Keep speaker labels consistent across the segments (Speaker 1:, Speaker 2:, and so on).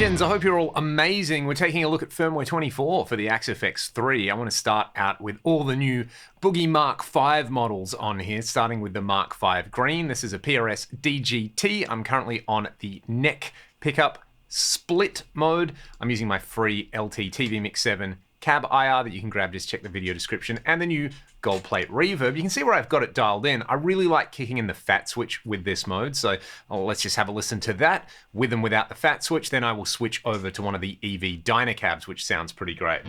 Speaker 1: Legends, I hope you're all amazing. We're taking a look at firmware 24 for the Axis X3. I want to start out with all the new Boogie Mark V models on here, starting with the Mark V Green. This is a PRS DGT. I'm currently on the neck pickup split mode. I'm using my free LT TV Mix 7 cab IR that you can grab, just check the video description, and the new gold plate reverb. You can see where I've got it dialed in. I really like kicking in the fat switch with this mode, so let's just have a listen to that with and without the fat switch. Then I will switch over to one of the EV Dynacabs, which sounds pretty great.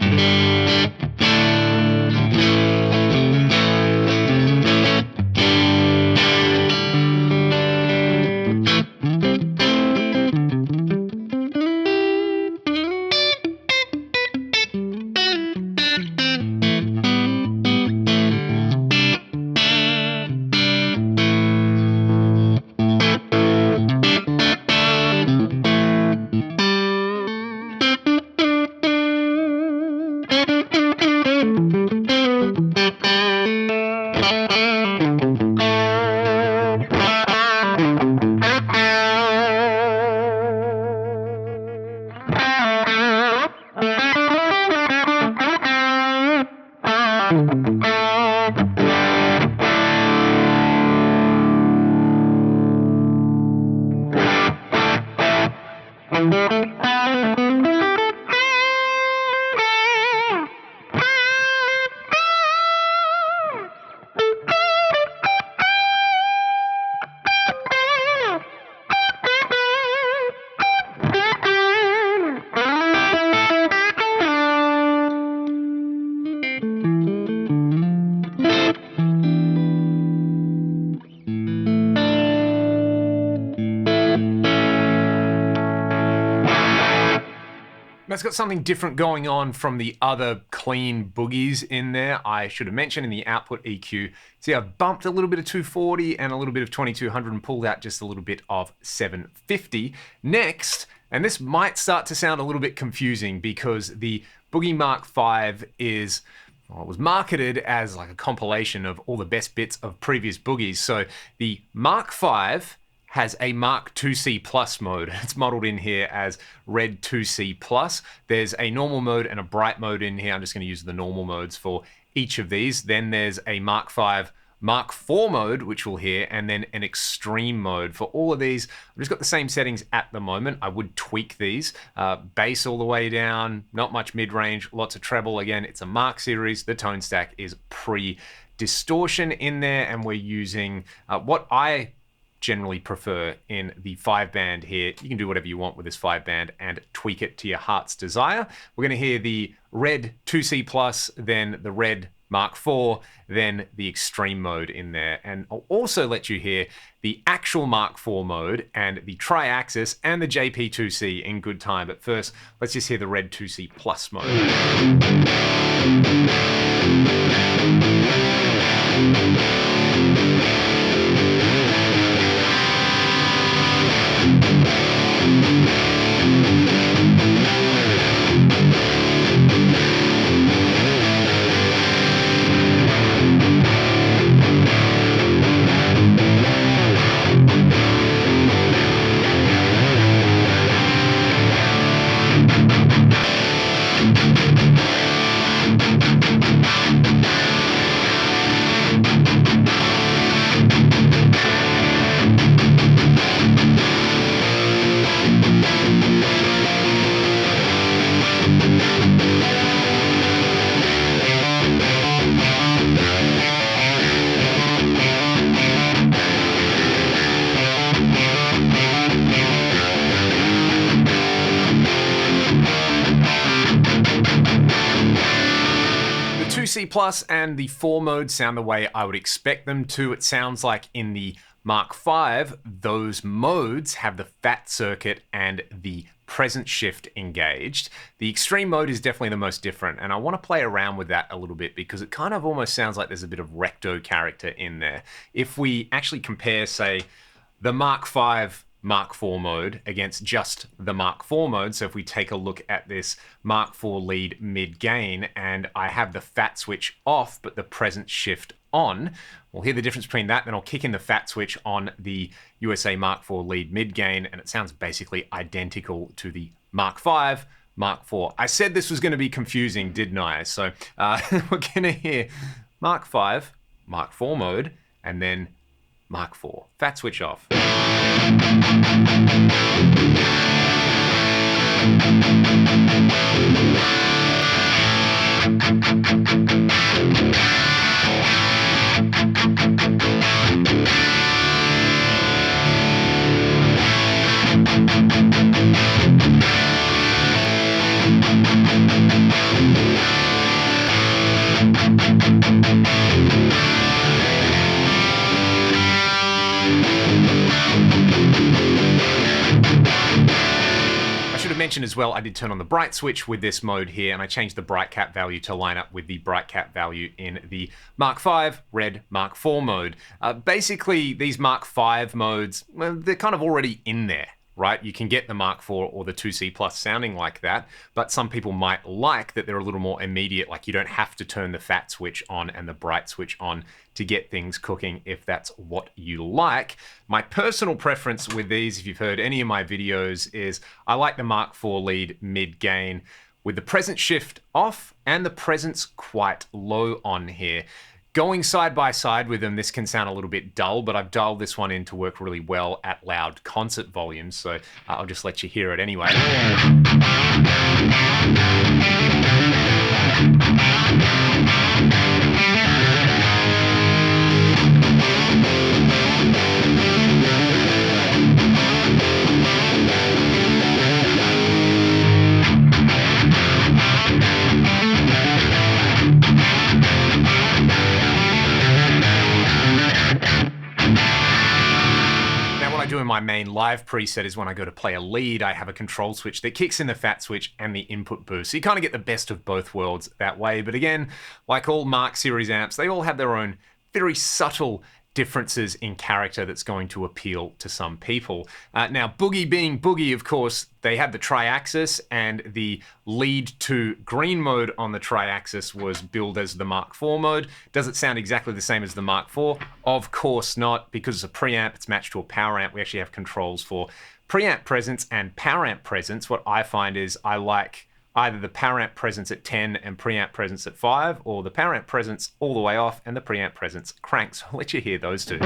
Speaker 1: That's got something different going on from the other clean boogies in there. I should have mentioned in the output EQ, see I've bumped a little bit of 240 and a little bit of 2200 and pulled out just a little bit of 750. Next, and this might start to sound a little bit confusing because the Boogie Mark V is, well, it was marketed as like a compilation of all the best bits of previous boogies. So the Mark V has a Mark 2C Plus mode. It's modeled in here as Red 2C Plus. There's a normal mode and a bright mode in here. I'm just gonna use the normal modes for each of these. Then there's a Mark V Mark IV mode, which we'll hear, and then an Xtreme mode. For all of these, I've just got the same settings at the moment. I would tweak these. Bass all the way down, not much mid-range, lots of treble. Again, it's a Mark series. The tone stack is pre-distortion in there, and we're using what I generally prefer in the 5-band here. You can do whatever you want with this 5-band and tweak it to your heart's desire. We're going to hear the Red 2C Plus, then the Red Mark IV, then the Xtreme mode in there. And I'll also let you hear the actual Mark IV mode and the Triaxis and the JPIIC in good time. But first, let's just hear the Red 2C Plus mode. C Plus and the 4 modes sound the way I would expect them to. It sounds like in the Mark V, those modes have the fat circuit and the present shift engaged. The Xtreme mode is definitely the most different, and I want to play around with that a little bit because it kind of almost sounds like there's a bit of recto character in there. If we actually compare, say, the Mark V Mark IV mode against just the Mark IV mode. So if we take a look at this Mark IV lead mid gain and I have the fat switch off but the present shift on, we'll hear the difference between that. Then I'll kick in the fat switch on the USA Mark IV lead mid gain and it sounds basically identical to the Mark 5, Mark 4. I said this was going to be confusing, didn't I? So we're going to hear Mark 5, Mark 4 mode, and then Mark 4. Fat switch off. I should have mentioned as well, I did turn on the bright switch with this mode here, and I changed the bright cap value to line up with the bright cap value in the Mark 5 red Mark 4 mode. Basically, these Mark 5 modes, well, they're kind of already in there, right? You can get the Mark 4 or the 2C Plus sounding like that, but some people might like that they're a little more immediate, like you don't have to turn the fat switch on and the bright switch on to get things cooking if that's what you like. My personal preference with these, if you've heard any of my videos, is I like the Mark 4 lead mid-gain with the presence shift off and the presence quite low on here. Going side by side with them, this can sound a little bit dull, but I've dialed this one in to work really well at loud concert volumes, so I'll just let you hear it anyway. Doing my main live preset is when I go to play a lead, I have a control switch that kicks in the fat switch and the input boost. So you kind of get the best of both worlds that way. But again, like all Mark series amps, they all have their own very subtle differences in character that's going to appeal to some people. Now, Boogie being Boogie, of course, they had the Triaxis, and the lead to green mode on the Triaxis was billed as the Mark 4 mode. Does it sound exactly the same as the Mark 4? Of course not, because it's a preamp, it's matched to a power amp. We actually have controls for preamp presence and power amp presence. What I find is I like either the power amp presence at 10 and preamp presence at 5, or the power amp presence all the way off and the preamp presence cranks. I'll let you hear those two.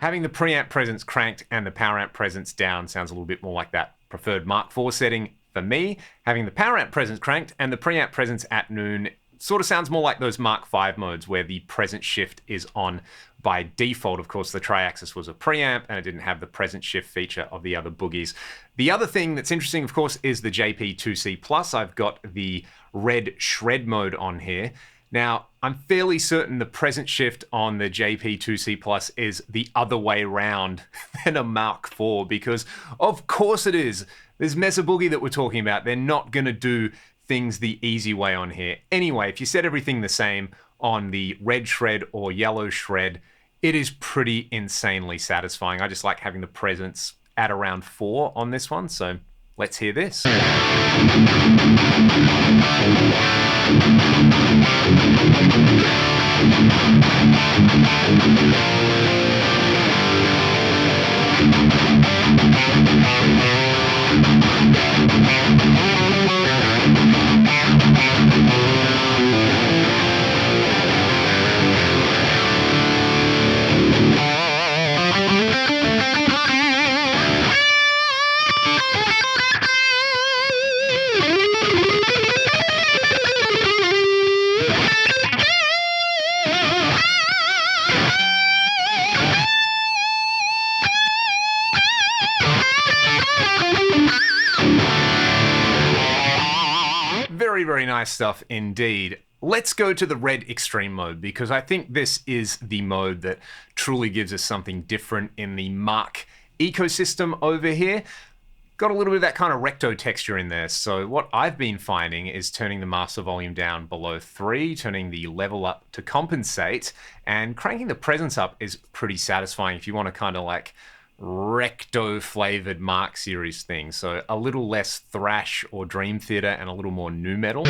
Speaker 1: Having the preamp presence cranked and the power amp presence down sounds a little bit more like that preferred Mark 4 setting for me. Having the power amp presence cranked and the preamp presence at noon sort of sounds more like those Mark 5 modes where the presence shift is on by default. Of course, the Triaxis was a preamp and it didn't have the presence shift feature of the other boogies. The other thing that's interesting, of course, is the JPIIC Plus. I've got the red shred mode on here. Now, I'm fairly certain the presence shift on the JPIIC Plus is the other way around than a Mark 4, because of course it is. This Mesa Boogie that we're talking about, they're not going to do things the easy way on here. Anyway, if you set everything the same on the red shred or yellow shred, it is pretty insanely satisfying. I just like having the presence at around 4 on this one, so let's hear this. Very, very nice stuff indeed. Let's go to the red extreme mode, because I think this is the mode that truly gives us something different in the Mark ecosystem over here. Got a little bit of that kind of recto texture in there. So what I've been finding is turning the master volume down below 3, turning the level up to compensate, and cranking the presence up is pretty satisfying if you want to kind of like recto flavored Mark series thing. So a little less thrash or dream theater and a little more nu metal.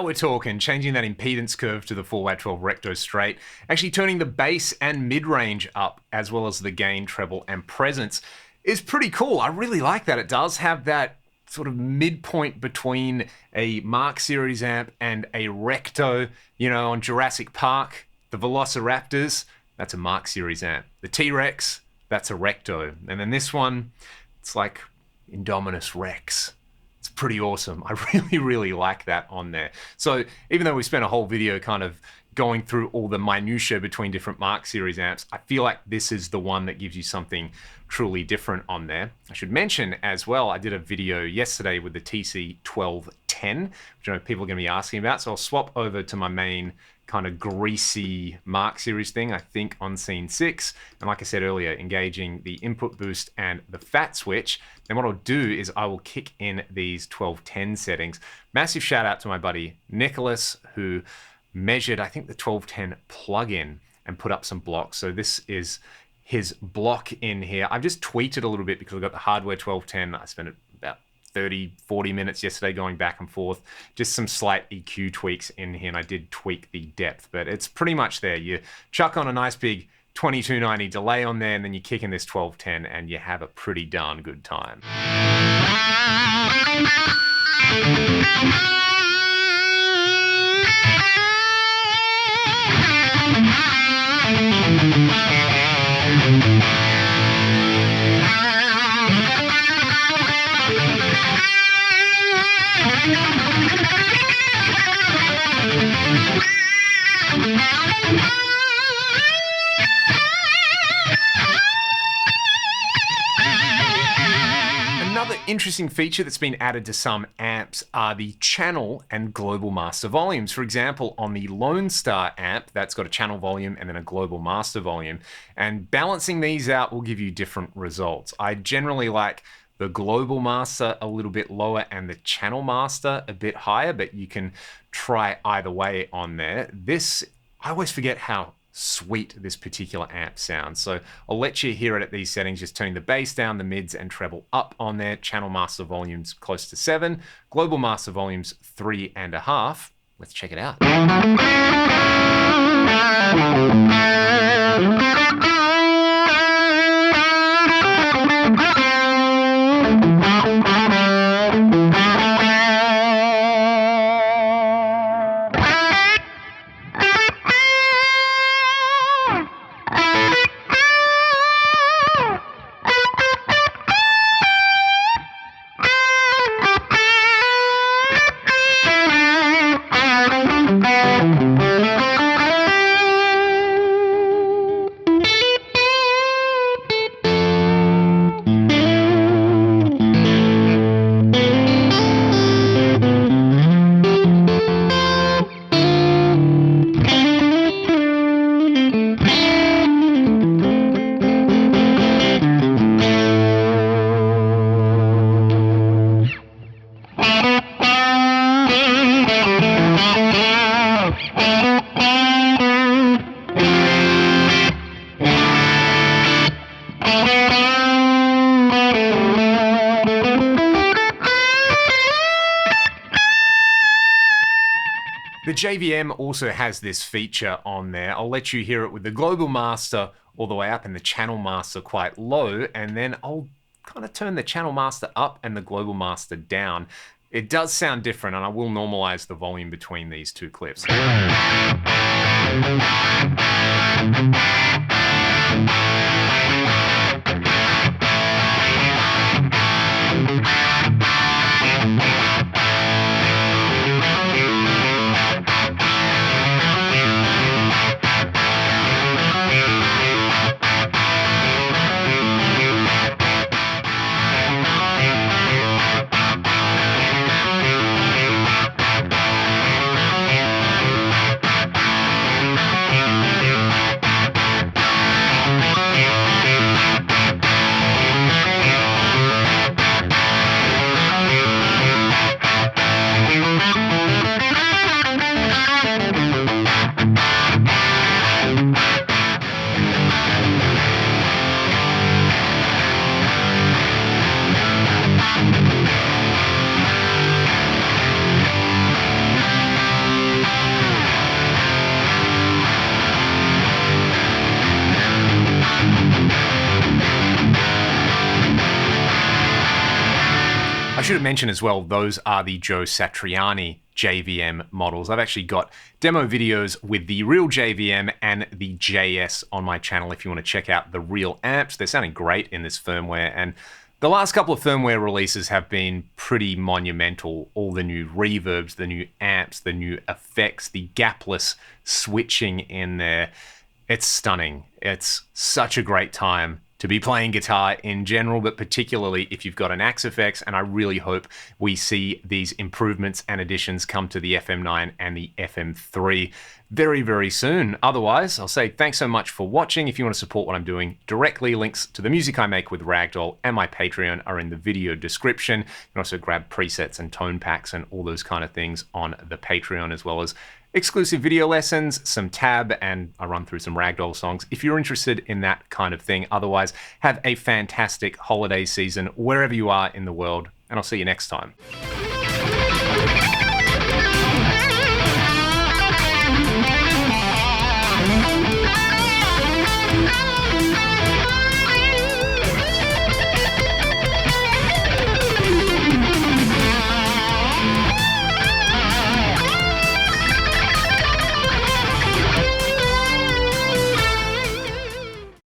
Speaker 1: We're talking, changing that impedance curve to the 4x12 recto straight, actually turning the bass and mid-range up, as well as the gain, treble, and presence is pretty cool. I really like that. It does have that sort of midpoint between a Mark series amp and a recto. You know, on Jurassic Park, the Velociraptors, that's a Mark series amp. The T-Rex, that's a recto. And then this one, it's like Indominus Rex. It's pretty awesome. I really, really like that on there. So even though we spent a whole video kind of going through all the minutiae between different Mark series amps, I feel like this is the one that gives you something truly different on there. I should mention as well, I did a video yesterday with the TC1210, which I know people are going to be asking about. So I'll swap over to my main kind of greasy Mark series thing, I think on scene 6. And like I said earlier, engaging the input boost and the fat switch. Then what I'll do is I will kick in these 1210 settings. Massive shout out to my buddy Nicholas, who measured, I think, the 1210 plugin and put up some blocks. So this is his block in here. I've just tweaked it a little bit because I've got the hardware 1210. I spent about 30, 40 minutes yesterday going back and forth. Just some slight EQ tweaks in here, and I did tweak the depth, but it's pretty much there. You chuck on a nice big 2290 delay on there, and then you kick in this 1210, and you have a pretty darn good time. Another interesting feature that's been added to some amps are the channel and global master volumes. For example, on the Lone Star amp, that's got a channel volume and then a global master volume. And balancing these out will give you different results. I generally like the global master a little bit lower and the channel master a bit higher, but you can try either way on there. This, I always forget how sweet this particular amp sounds. So I'll let you hear it at these settings, just turning the bass down, the mids and treble up on there. Channel master volumes close to 7, global master volumes 3.5. Let's check it out. The JVM also has this feature on there. I'll let you hear it with the global master all the way up and the channel master quite low, and then I'll kind of turn the channel master up and the global master down. It does sound different, and I will normalize the volume between these two clips. I should have mentioned as well, those are the Joe Satriani JVM models. I've actually got demo videos with the real JVM and the JS on my channel if you want to check out the real amps. They're sounding great in this firmware, and the last couple of firmware releases have been pretty monumental. All the new reverbs, the new amps, the new effects, the gapless switching in there. It's stunning. It's such a great time to be playing guitar in general, but particularly if you've got an Axe-Fx, and I really hope we see these improvements and additions come to the FM9 and the FM3 very, very soon. Otherwise, I'll say thanks so much for watching. If you want to support what I'm doing directly, links to the music I make with Ragdoll and my Patreon are in the video description. You can also grab presets and tone packs and all those kind of things on the Patreon, as well as exclusive video lessons, some tab, and I run through some Ragdoll songs if you're interested in that kind of thing. Otherwise, have a fantastic holiday season wherever you are in the world, and I'll see you next time.